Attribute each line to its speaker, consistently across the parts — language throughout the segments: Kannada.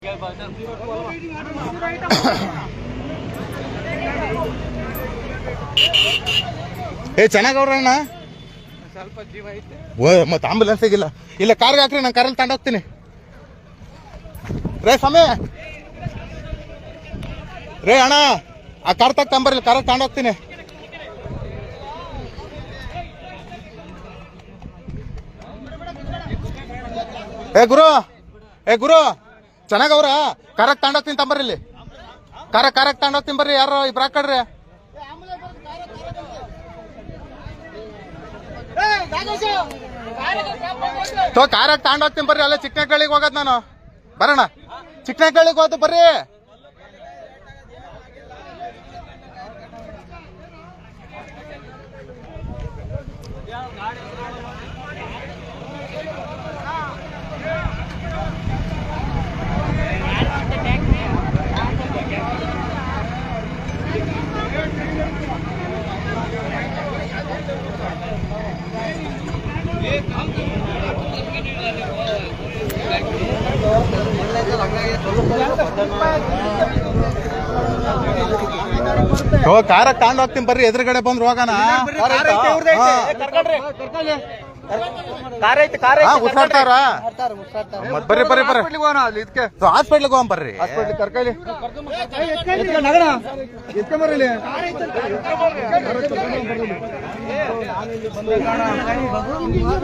Speaker 1: ಏ ಚೆನ್ನಾಗವ್ರಣ್ಣ
Speaker 2: ಸ್ವಲ್ಪ ಜೀವ ಐತೆ.
Speaker 1: ಮತ್ತೆ ಆಂಬುಲೆನ್ಸ್ ಇಲ್ಲ ಇಲ್ಲ ಕಾರ್ಗೆ ಹಾಕ್ರಿ, ನಾನು ಕಾರಲ್ಲಿ ತಗೊಂಡೋಗ್ತೀನಿ. ರೇ ಸಮಯ ರೇ ಅಣ್ಣ, ಆ ಕಾರ್ ತಗೊಂಬರ್ಲಿ, ಕಾರಲ್ಲಿ ತಗೊಂಡೋಗ್ತೀನಿ. ಏ ಗುರು ಚೆನ್ನಾಗವ್ರ, ಕಾರಾಗ ತಗೊಂಡೋಗ್ತೀನಿ, ತಂಬರ್ರಿ ಇಲ್ಲಿ. ಕಾರಾಗ ತಗೊಂಡೋಗ್ತೀನಿ ಬರ್ರಿ. ಯಾರು ಇಬ್ರು ಹಾಕಡ್ರಿ. ಕಾರಾಗ ತಗೊಂಡೋಗ್ತೀನಿ ಬರ್ರಿ. ಅಲ್ಲೇ ಚಿಕ್ಕನಹಳ್ಳಿಗೆ ಹೋಗೋದು ನಾನು. ಬರೋಣ, ಚಿಕ್ಕನಹಳ್ಳಿಗೆ ಹೋದು ಬರ್ರಿ. ಕಾರಾಗ ತಗೊಂಡು ಹೋಗ್ತೀನಿ ಬರ್ರಿ. ಎದುರುಗಡೆ ಬಂದ್ರು ಹೋಗೋಣ. ಉಸಾಡ್ತಾವ್ರ ಮತ್ ಬರ್ರಿ ಬರ್ರಿ ಬರ್ರಿ. ಹಾಸ್ಪಿಟ್ಲಿಗೆ ಹೋಗ್ ಬರ್ರಿ.
Speaker 2: ಕರ್ಕಲಿ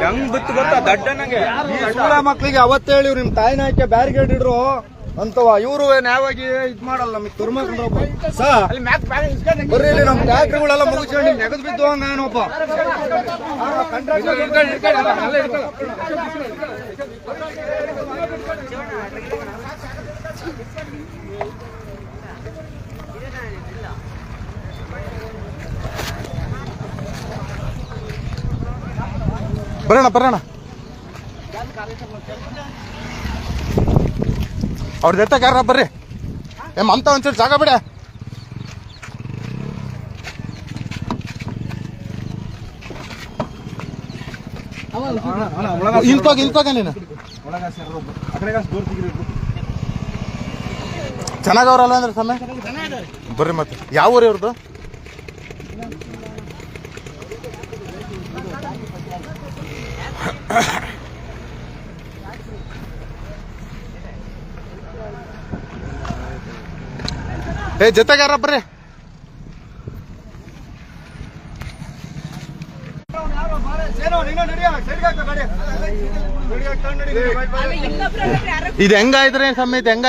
Speaker 2: ಹೆಂಗ್ ಬಿತ್ತು ಗೊತ್ತಾ ದಡ್ಡನಂಗೆ. ಮಕ್ಳಿಗೆ ಅವತ್ತೇ ಹೇಳಿವ್ರಿ, ನಿಮ್ ತಾಯಿನ ಹಾಕಿ ಬ್ಯಾರಿಗೇಡ್ ಇಡ್ರು ಅಂತವ. ಇವ್ರು ನ್ಯಾಯವಾಗಿ ಇದ್ ಮಾಡಲ್ಲ, ನಮಗ್ ತುರ್ಮಕ್ರು ಬರ್ರಿ. ಇಲ್ಲಿ ನಮ್ ಟ್ಯಾಕ್ರಿಗಳೆಲ್ಲ ಮುಗಿಸ್ಕೊಂಡು ನೆಗದ್ ಬಿದ್ದು ಹಂಗೇನೊಬ್ಬ
Speaker 1: ಬರೋಣ. ಅವ್ರದ್ದು ಎತ್ತಕ್ಕಾರ ಬರ್ರಿ. ಮಮತಾ ಒಂಚೂರು ಜಾಗ ಬಿಡ. ಇಂಕೋಗ ನೀನು ಚೆನ್ನಾಗವ್ರಲ್ಲ ಅಂದ್ರೆ ಸಮಯ ಬರ್ರಿ. ಮತ್ತೆ ಯಾವ ಊರು ಇವ್ರದ್ದು? ಏ ಜೊತೆಗಾರ ಬರ್ರಿ. ಇದು ಹೆಂಗಾಯ್ತ್ರಿ ಸಮೇತ ಹೆಂಗ